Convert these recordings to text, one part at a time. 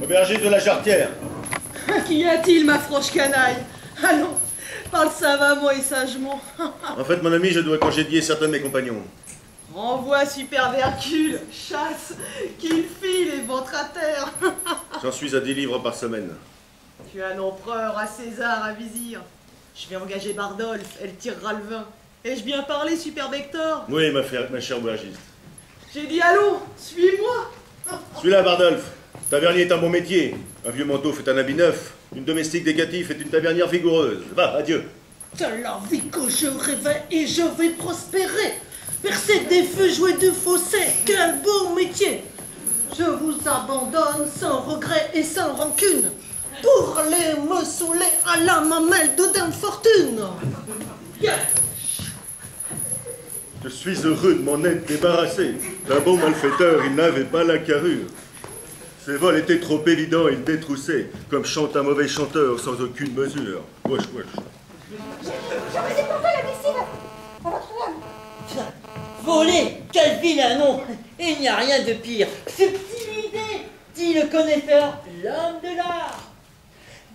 Aubergiste de la Charretière. Qu'y a-t-il, ma franche canaille? Allons, parle savamment et sagement. En fait, mon ami, je dois congédier certains de mes compagnons. Envoie super Hercule, chasse, qu'il file et ventre à terre. J'en suis à 10 livres par semaine. Tu as un empereur, à César, à vizir. Je vais engager Bardolphe, elle tirera le vin. Ai-je bien parlé, super Vector? Oui, ma chère aubergiste. J'ai dit allons, suis-moi. Suis-là, Bardolphe. Tavernier est un bon métier. Un vieux manteau fait un habit neuf. Une domestique dégative est une tavernière vigoureuse. Va, adieu. De la vie que je rêvais et je vais prospérer. Percer des feux, jouer du fossé, quel beau métier. Je vous abandonne sans regret et sans rancune pour aller me saouler à la mamelle de Dame Fortune. Je suis heureux de m'en être débarrassé. D'un bon malfaiteur, il n'avait pas la carrure. Ses vols étaient trop évidents, il détroussait, comme chante un mauvais chanteur sans aucune mesure. Wesh, wesh. Je vous ai porté la missive à votre dame. Voler, quel vilain nom! Il n'y a rien de pire. Subtilité, dit le connaisseur, l'homme de l'art.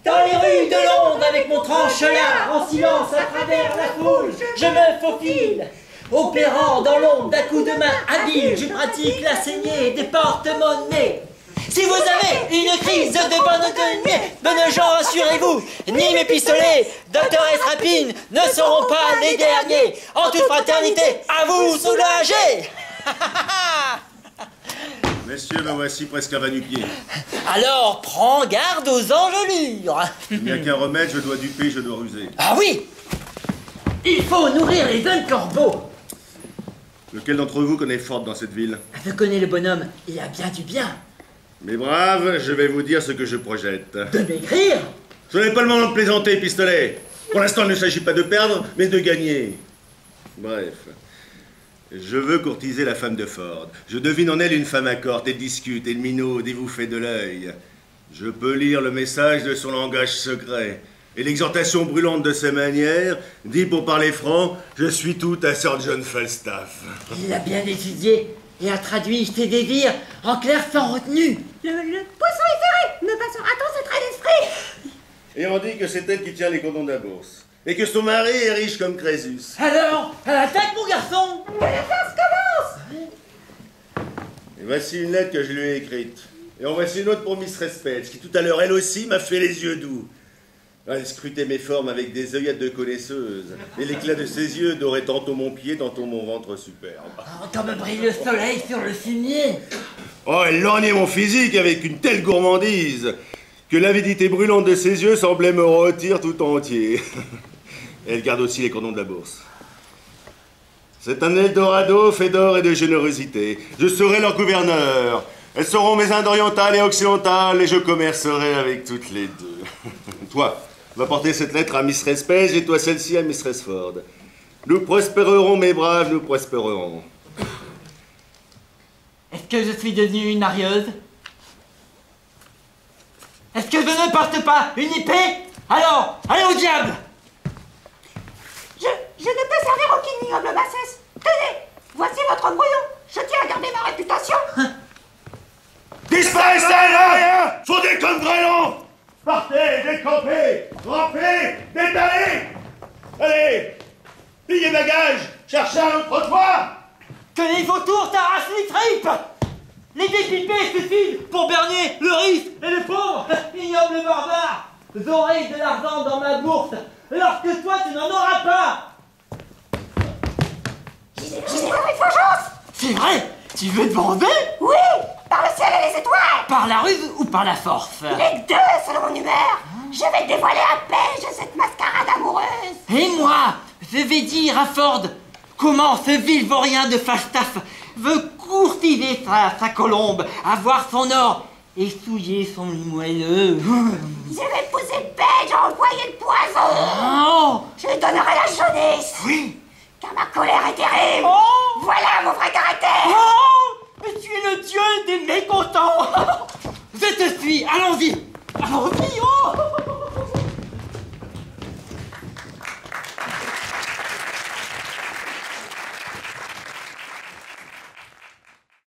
Dans les rues de Londres, avec mon tranche-là, en silence à travers la foule, je me faufile. Opérant dans l'ombre d'un coup de main habile, je pratique la saignée des porte-monnaies. Si vous avez une crise de bonnes gens, assurez-vous, ni mes pistolets, Docteur S. Rapine ne seront pas les derniers. En toute fraternité, à vous soulager. Messieurs, me voici presque à va-nu-pied. Alors, prends garde aux engelures. Il n'y a qu'un remède, je dois duper, je dois ruser. Ah oui, il faut nourrir les jeunes corbeaux. Lequel d'entre vous connaît Ford dans cette ville? Je connais le bonhomme, il a bien du bien. Mes braves, je vais vous dire ce que je projette. De m'écrire? Ce n'est pas le moment de plaisanter, pistolet. Pour l'instant, il ne s'agit pas de perdre, mais de gagner. Bref. Je veux courtiser la femme de Ford. Je devine en elle une femme accorte, elle discute, elle minaude, et vous fait de l'œil. Je peux lire le message de son langage secret. Et l'exhortation brûlante de ses manières dit, pour parler franc, je suis tout à Sir John Falstaff. Il l'a bien étudié et a traduit ses désirs en clair sans retenue. Le poisson est ferré, ne passera-t-on ce trait d'esprit? Et on dit que c'est elle qui tient les cordons de la bourse. Et que son mari est riche comme Crésus. Alors, à l'attaque, mon garçon! Que la farce commence! Et voici une lettre que je lui ai écrite. Et en voici une autre pour Miss Respect, qui tout à l'heure, elle aussi, m'a fait les yeux doux. Elle scrutait mes formes avec des œillettes de connaisseuse. Et l'éclat de ses yeux dorait tantôt mon pied, tantôt mon ventre superbe. Oh, comme brille le soleil sur le fumier. Oh, elle lorgnait mon physique avec une telle gourmandise que l'avidité brûlante de ses yeux semblait me rôtir tout entier. Elle garde aussi les cordons de la bourse. C'est un Eldorado fait d'or et de générosité. Je serai leur gouverneur. Elles seront mes Indes orientales et occidentales et je commercerai avec toutes les deux. Toi, va porter cette lettre à Miss Respect et toi celle-ci à Miss Resford. Nous prospérerons, mes braves, nous prospérerons. Est-ce que je suis devenue une arieuse? Est-ce que je ne porte pas une épée? Alors, allez au diable! Je ne peux servir aucune ignoble bassesse. Tenez, voici votre brouillon. Je tiens à garder ma réputation. Disparaissez là! Fondez comme grêlons! Partez, décampez, rampez, détalez! Allez! Pliez bagages, cherchez un autre trottoir! Que les vautours t'arrachent les tripes! Les dépipés suffisent pour berner le riche et le pauvre, ignoble barbare! J'aurai de l'argent dans ma bourse, alors que toi tu n'en auras pas! J'ai une vengeance. C'est vrai? Tu veux te venger? Oui, par le ciel et les étoiles. Par la ruse ou par la force? Les deux, selon mon humeur. Je vais dévoiler à Paige cette mascarade amoureuse. Et moi, je vais dire à Ford comment ce vil vaurien de Falstaff veut courtiser sa colombe, avoir son or et souiller son moelleux. Je vais pousser Paige à envoyer le poison. Oh! Je lui donnerai la jaunisse. Oui! Car ma colère est terrible. Oh! Voilà mon vrai caractère. Oh! Mais tu es le dieu des mécontents. Je te suis, allons-y! Allons-y, oh!